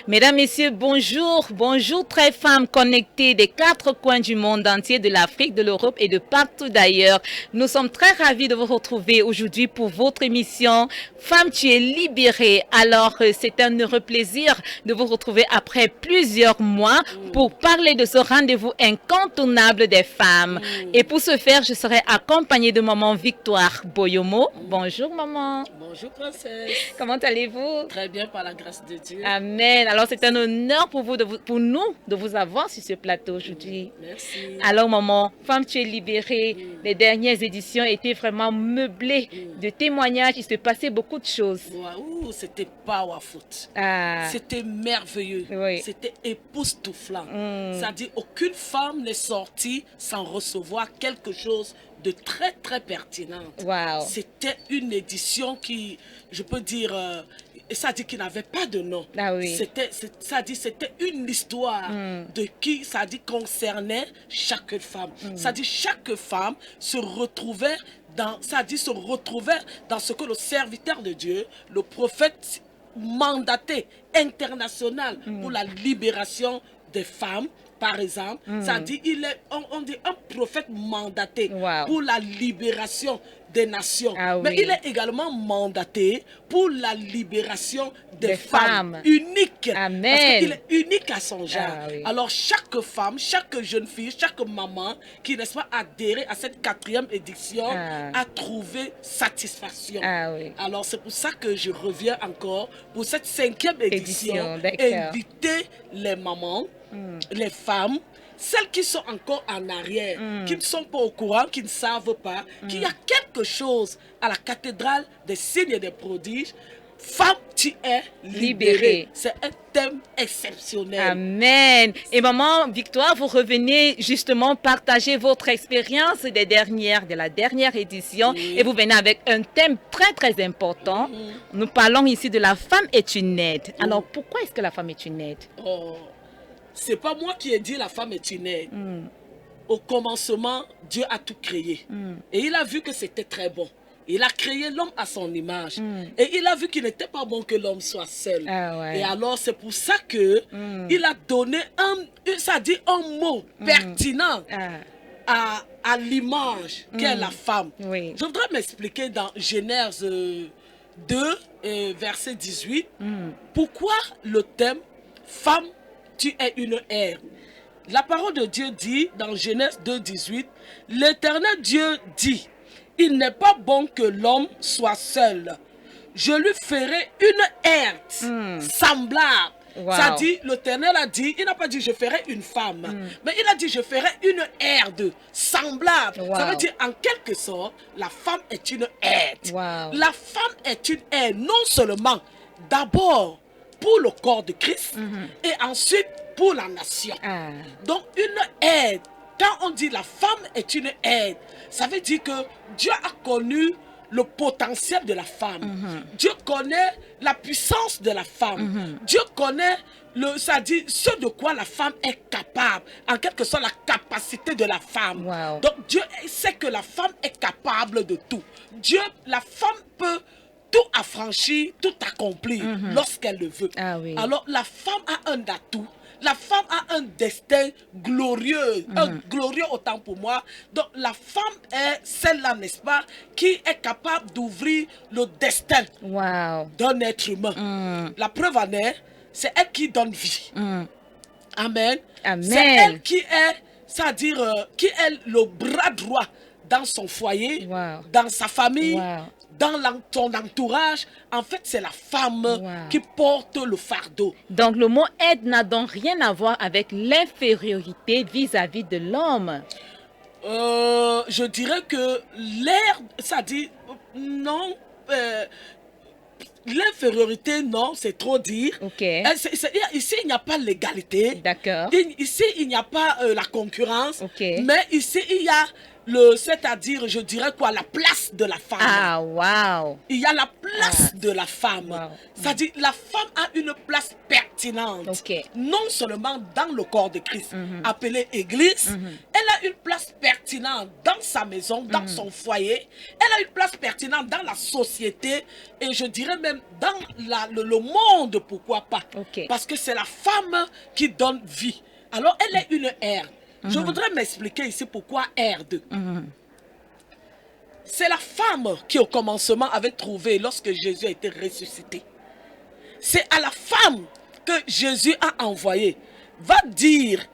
Mesdames, Messieurs, bonjour. Bonjour, très femmes connectées des quatre coins du monde entier, de l'Afrique, de l'Europe et de partout d'ailleurs. Nous sommes très ravis de vous retrouver aujourd'hui pour votre émission Femme, tu es libérée. Alors, c'est un heureux plaisir de vous retrouver après plusieurs mois pour parler de ce rendez-vous incontournable des femmes. Et pour ce faire, je serai accompagnée de maman Victoire Boyomo. Bonjour, maman. Bonjour, princesse. Comment allez-vous? Très bien, par la grâce de Dieu. Amen. Alors, c'est un honneur pour nous de vous avoir sur ce plateau aujourd'hui. Merci. Alors, maman, Femme, tu es libérée. Les dernières éditions étaient vraiment meublées de témoignages. Il se passait beaucoup de choses. Waouh, c'était powerful. C'était merveilleux. Oui. C'était époustouflant. Ça dit, aucune femme n'est sortie sans recevoir quelque chose de très, très pertinent. Wow. C'était une édition qui, je peux dire, ça dit qu'il n'avait pas de nom. Ah oui. C'était une histoire de qui, ça dit, concernait chaque femme. Ça dit, chaque femme se retrouvait dans ce que le serviteur de Dieu, le prophète mandaté international pour la libération des femmes, par exemple, ça dit, on dit un prophète mandaté pour la libération des nations. Ah oui. Mais il est également mandaté pour la libération des femmes uniques. Amen. Parce qu'il est unique à son genre. Ah oui. Alors chaque femme, chaque jeune fille, chaque maman qui, n'est-ce pas, adhéré à cette 4e édition a trouvé satisfaction. Ah oui. Alors c'est pour ça que je reviens encore pour cette 5e édition. D'accord. Inviter les mamans, les femmes, celles qui sont encore en arrière, qui ne sont pas au courant, qui ne savent pas qu'il y a quelque chose à la cathédrale des signes et des prodiges. Femme, tu es libérée. C'est un thème exceptionnel. Amen. Et maman Victoire, vous revenez justement partager votre expérience de la dernière édition, et vous venez avec un thème très très important. Nous parlons ici de la femme est une aide. Alors pourquoi est-ce que la femme est une aide? C'est pas moi qui ai dit la femme est une aide. Au commencement, Dieu a tout créé. Et il a vu que c'était très bon. Il a créé l'homme à son image. Et il a vu qu'il n'était pas bon que l'homme soit seul. Ah ouais. Et alors, c'est pour ça que il a donné un mot pertinent à l'image qu'est la femme. Oui. Je voudrais m'expliquer dans Genèse 2, verset 18. Pourquoi le thème « Femme, tu es une aide ». La parole de Dieu dit dans Genèse 2, 18, « L'Éternel Dieu dit, il n'est pas bon que l'homme soit seul. Je lui ferai une aide semblable. » Ça dit, l'Éternel a dit, il n'a pas dit je ferai une femme, mais il a dit je ferai une aide semblable. Ça veut dire en quelque sorte, la femme est une aide. La femme est une aide non seulement d'abord pour le corps de Christ et ensuite pour la nation. Donc une aide, quand on dit la femme est une aide, ça veut dire que Dieu a connu le potentiel de la femme. Dieu connaît la puissance de la femme. Dieu connaît ça dit ce de quoi la femme est capable, en quelque sorte la capacité de la femme. Donc Dieu sait que la femme est capable de tout. La femme peut tout affranchir, tout accomplir lorsqu'elle le veut. Alors la femme a un atout. La femme a un destin glorieux, glorieux autant pour moi. Donc la femme est celle-là, n'est-ce pas, qui est capable d'ouvrir le destin d'un être humain. La preuve en est, c'est elle qui donne vie. Amen. C'est elle qui est, c'est-à-dire, qui est le bras droit dans son foyer, dans sa famille, dans ton entourage. En fait, c'est la femme qui porte le fardeau. Donc, le mot aide n'a donc rien à voir avec l'infériorité vis-à-vis de l'homme. Je dirais que l'air, ça dit, non, l'infériorité, non, c'est trop dire. Ici, il n'y a pas l'égalité. D'accord. Ici, il n'y a pas la concurrence. Mais ici, il y a c'est-à-dire, je dirais quoi, la place de la femme. Il y a la place de la femme. C'est-à-dire, la femme a une place pertinente pertinente. Ok. Non seulement dans le corps de Christ, appelé Église, elle a une place pertinente dans sa maison, dans son foyer. Elle a une place pertinente dans la société et je dirais même dans le monde, pourquoi pas. Ok. Parce que c'est la femme qui donne vie. Alors, elle est une ère. Je voudrais m'expliquer ici pourquoi R2. C'est la femme qui au commencement avait trouvé lorsque Jésus a été ressuscité. C'est à la femme que Jésus a envoyé. Va dire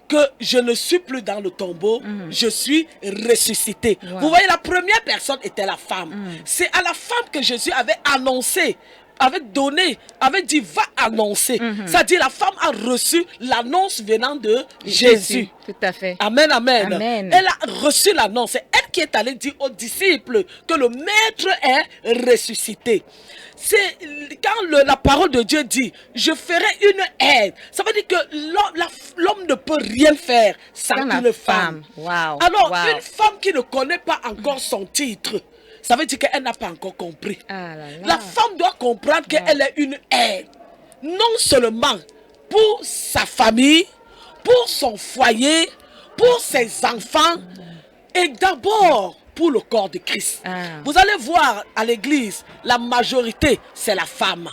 que je ne suis plus dans le tombeau, je suis ressuscité. Wow. Vous voyez, la première personne était la femme. C'est à la femme que Jésus avait annoncé, avait donné, avait dit va annoncer. C'est-à-dire la femme a reçu l'annonce venant de Jésus. Tout à fait. Amen, amen, Amen. Elle a reçu l'annonce. C'est elle qui est allée dire aux disciples que le maître est ressuscité. C'est quand la parole de Dieu dit je ferai une aide. Ça veut dire que l'homme ne peut rien faire sans une femme. Wow. Alors, Wow. une femme qui ne connaît pas encore son titre, ça veut dire qu'elle n'a pas encore compris. Ah là là. La femme doit comprendre qu'elle est une aide. Non seulement pour sa famille, pour son foyer, pour ses enfants, et d'abord pour le corps de Christ. Ah. Vous allez voir à l'église, la majorité, c'est la femme.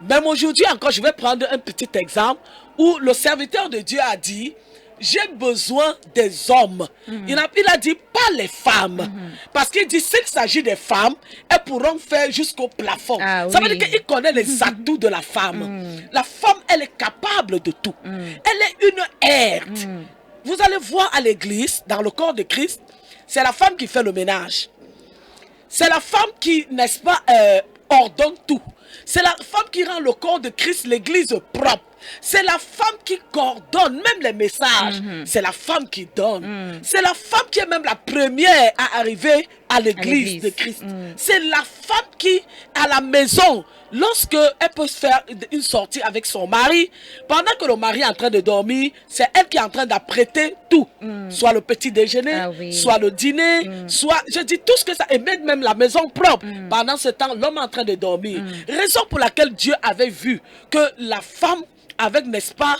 Même aujourd'hui encore, je vais prendre un petit exemple où le serviteur de Dieu a dit, j'ai besoin des hommes. Il a dit pas les femmes. Parce qu'il dit, s'il s'agit des femmes, elles pourront faire jusqu'au plafond. Ah, ça oui. veut dire qu'il connaît les atouts de la femme. La femme, elle est capable de tout. Elle est une aide. Vous allez voir à l'église, dans le corps de Christ, c'est la femme qui fait le ménage. C'est la femme qui, n'est-ce pas, ordonne tout. C'est la femme qui rend le corps de Christ, l'église propre. C'est la femme qui coordonne même les messages. C'est la femme qui donne. C'est la femme qui est même la première à arriver à l'église de Christ. C'est la femme qui, à la maison, lorsque elle peut faire une sortie avec son mari, pendant que le mari est en train de dormir, c'est elle qui est en train d'apprêter tout. Soit le petit déjeuner, soit le dîner, soit, je dis tout ce que ça, et même la maison propre. Pendant ce temps, l'homme est en train de dormir. Raison pour laquelle Dieu avait vu que la femme avec, n'est-ce pas,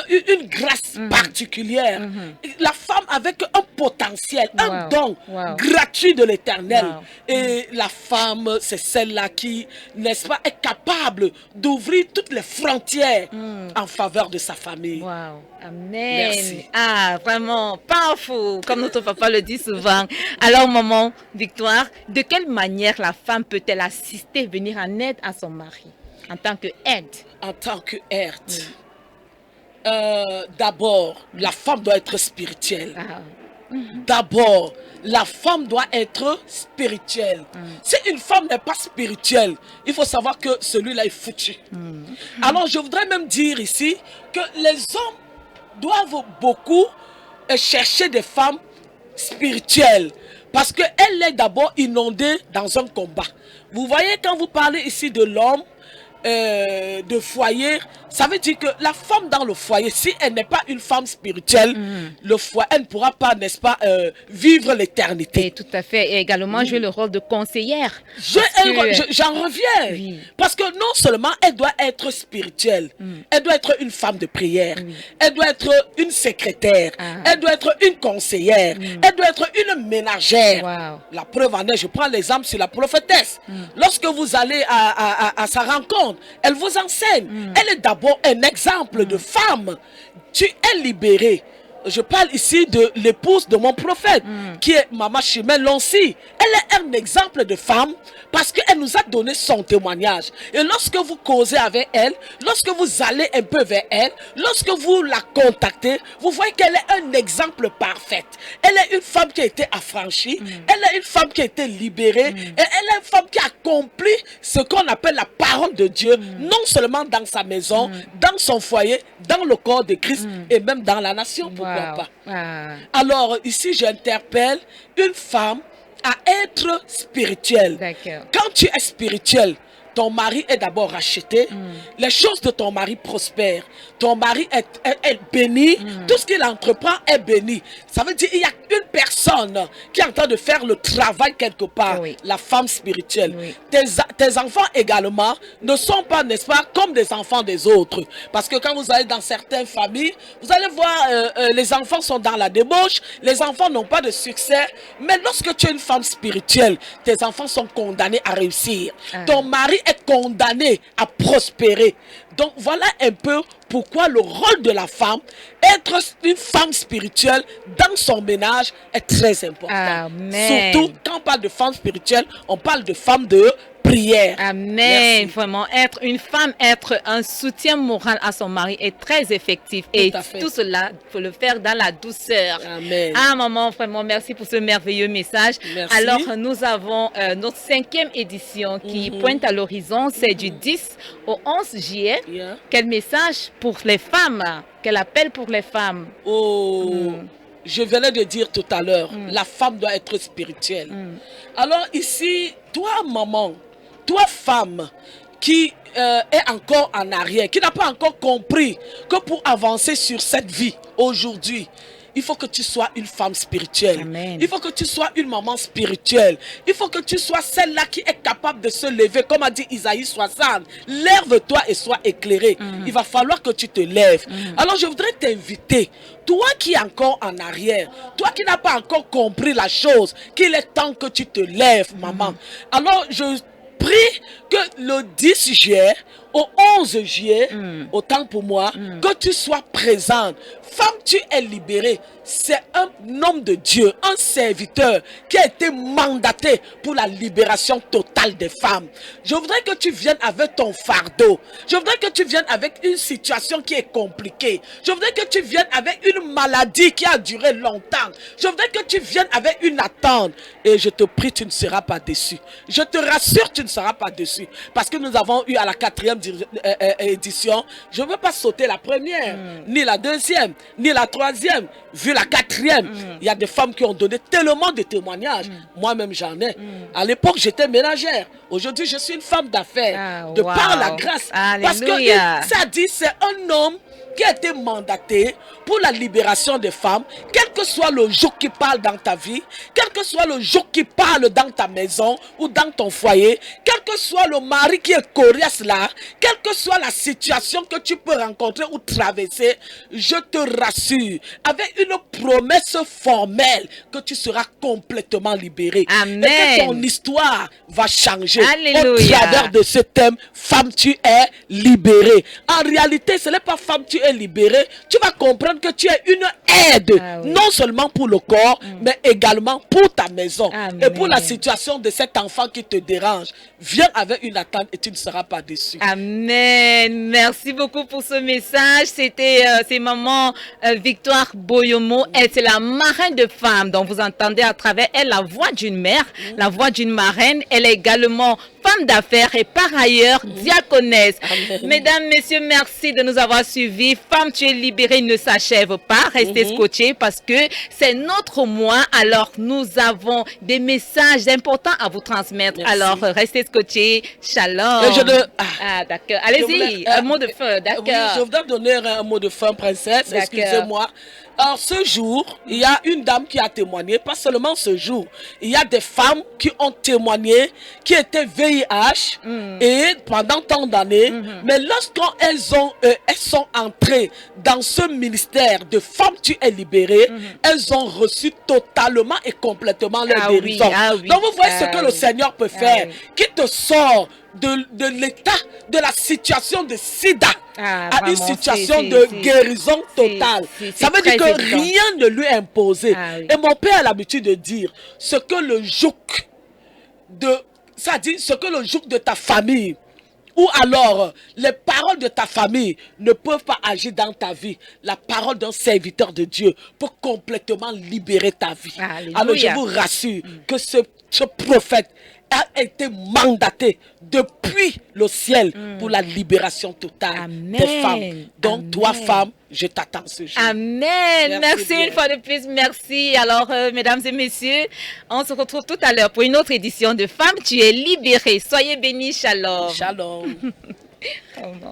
une grâce particulière. La femme avec un potentiel, un don gratuit de l'Éternel. Et la femme, c'est celle-là qui, n'est-ce pas, est capable d'ouvrir toutes les frontières en faveur de sa famille. Wow. Amen. Merci. Ah, vraiment, powerful, comme notre papa le dit souvent. Alors, maman Victoire, de quelle manière la femme peut-elle assister, venir en aide à son mari en tant que aide? En tant que aide, d'abord, la femme doit être spirituelle. Ah. D'abord, la femme doit être spirituelle. Si une femme n'est pas spirituelle, il faut savoir que celui-là est foutu. Alors, je voudrais même dire ici que les hommes doivent beaucoup chercher des femmes spirituelles. Parce qu'elle est d'abord inondée dans un combat. Vous voyez, quand vous parlez ici de l'homme, de foyer, ça veut dire que la femme dans le foyer, si elle n'est pas une femme spirituelle, le foyer, elle ne pourra pas, n'est-ce pas, vivre l'éternité. Et tout à fait. Et également jouer le rôle de conseillère. J'en reviens. Oui. Parce que non seulement elle doit être spirituelle, elle doit être une femme de prière, elle doit être une secrétaire, elle doit être une conseillère, elle doit être une ménagère. Wow. La preuve en est, je prends l'exemple sur la prophétesse. Lorsque vous allez à sa rencontre, elle vous enseigne. Elle est d'abord un exemple de femme. Tu es libérée. Je parle ici de l'épouse de mon prophète, qui est Maman Chimène Loncy. Elle est un exemple de femme parce qu'elle nous a donné son témoignage. Et lorsque vous causez avec elle, lorsque vous allez un peu vers elle, lorsque vous la contactez, vous voyez qu'elle est un exemple parfait. Elle est une femme qui a été affranchie, elle est une femme qui a été libérée, et elle est une femme qui accomplit ce qu'on appelle la parole de Dieu, non seulement dans sa maison, dans son foyer, dans le corps de Christ, et même dans la nation. Pourquoi pas? Alors ici j'interpelle une femme à être spirituelle. D'accord. Quand tu es spirituel, ton mari est d'abord racheté, les choses de ton mari prospèrent, ton mari est béni, tout ce qu'il entreprend est béni. Ça veut dire qu'il y a une personne qui est en train de faire le travail quelque part, la femme spirituelle. Tes enfants également ne sont pas, n'est-ce pas, comme des enfants des autres. Parce que quand vous allez dans certaines familles, vous allez voir, les enfants sont dans la débauche, les enfants n'ont pas de succès, mais lorsque tu es une femme spirituelle, tes enfants sont condamnés à réussir. Ton mari est condamné à prospérer. Donc voilà un peu pourquoi le rôle de la femme, être une femme spirituelle dans son ménage est très important. Amen. Surtout quand on parle de femme spirituelle, on parle de femme de prière. Amen. Merci. Vraiment, être une femme, être un soutien moral à son mari est très effectif. Et tout cela, il faut le faire dans la douceur. Amen. Ah, maman, vraiment, merci pour ce merveilleux message. Merci. Alors, nous avons notre 5e édition qui pointe à l'horizon. C'est du 10 au 11 juillet. Quel message pour les femmes? Quel appel pour les femmes? Je venais de dire tout à l'heure, la femme doit être spirituelle. Alors ici, toi maman, toi femme qui est encore en arrière, qui n'a pas encore compris que pour avancer sur cette vie aujourd'hui, il faut que tu sois une femme spirituelle. Amen. Il faut que tu sois une maman spirituelle. Il faut que tu sois celle-là qui est capable de se lever. Comme a dit Isaïe 60, lève-toi et sois éclairé. Il va falloir que tu te lèves. Alors je voudrais t'inviter, toi qui es encore en arrière, toi qui n'as pas encore compris la chose, qu'il est temps que tu te lèves, maman. Alors je prie que le 10 juillet au 11 juillet, autant pour moi, que tu sois présente. Femme, tu es libérée. C'est un homme de Dieu, un serviteur qui a été mandaté pour la libération totale des femmes. Je voudrais que tu viennes avec ton fardeau. Je voudrais que tu viennes avec une situation qui est compliquée. Je voudrais que tu viennes avec une maladie qui a duré longtemps. Je voudrais que tu viennes avec une attente. Et je te prie, tu ne seras pas déçu. Je te rassure, tu ne seras pas déçu. Parce que nous avons eu à la 4e édition, je ne veux pas sauter la première, ni la 2e, ni la 3e, vu la 4e. Il y a des femmes qui ont donné tellement de témoignages. Moi-même, j'en ai. À l'époque, j'étais ménagère. Aujourd'hui, je suis une femme d'affaires. Par la grâce. Alléluia. Parce que ça dit, c'est un homme qui a été mandaté pour la libération des femmes, quel que soit le jour qui parle dans ta vie, quel que soit le jour qui parle dans ta maison ou dans ton foyer, quel que soit le mari qui est coriace là, quelle que soit la situation que tu peux rencontrer ou traverser, je te rassure, avec une promesse formelle que tu seras complètement libéré. Amen. Et que ton histoire va changer. Alléluia. Au travers de ce thème, femme, tu es libérée. En réalité, ce n'est pas femme, tu es libérée. Tu vas comprendre que tu es une aide, non seulement pour le corps, mais également pour ta maison. Amen. Et pour la situation de cet enfant qui te dérange. Viens avec une attente et tu ne seras pas déçu. Amen. Merci beaucoup pour ce message. C'était c'est maman Victoire Boyomo. Elle, c'est la marraine de femmes dont vous entendez à travers elle la voix d'une mère, la voix d'une marraine. Elle est également femme d'affaires et par ailleurs diaconesse. Amen. Mesdames, messieurs, merci de nous avoir suivis. Femme, tu es libérée ne s'achève pas. Restez scotchés parce que c'est notre mois. Alors, nous avons des messages importants à vous transmettre. Merci. Alors, restez scotchés. Shalom. D'accord. Allez-y, un mot de fin. D'accord. Oui, je voudrais donner un mot de fin, princesse. Excusez-moi. Alors, ce jour, il y a une dame qui a témoigné, pas seulement ce jour. Il y a des femmes qui ont témoigné, qui étaient VIH et pendant tant d'années. Mais lorsqu'elles sont entrées dans ce ministère de femmes, tu es libérée, elles ont reçu totalement et complètement leur guérison. Donc, vous voyez ce que le Seigneur peut faire, qui te sort de l'état, de la situation de sida à une situation de guérison totale. Ça veut dire que rien ne lui est imposé. Et mon père a l'habitude de dire, ce que le joug de ta famille, ou alors les paroles de ta famille ne peuvent pas agir dans ta vie. La parole d'un serviteur de Dieu peut complètement libérer ta vie. Alléluia. Alors je vous rassure que ce prophète a été mandaté depuis le ciel pour la libération totale des femmes. Donc, toi, femme, je t'attends ce jour. Amen. Merci une fois de plus. Merci. Alors, mesdames et messieurs, on se retrouve tout à l'heure pour une autre édition de Femmes, tu es libérée. Soyez bénis. Shalom. Shalom. Oh non.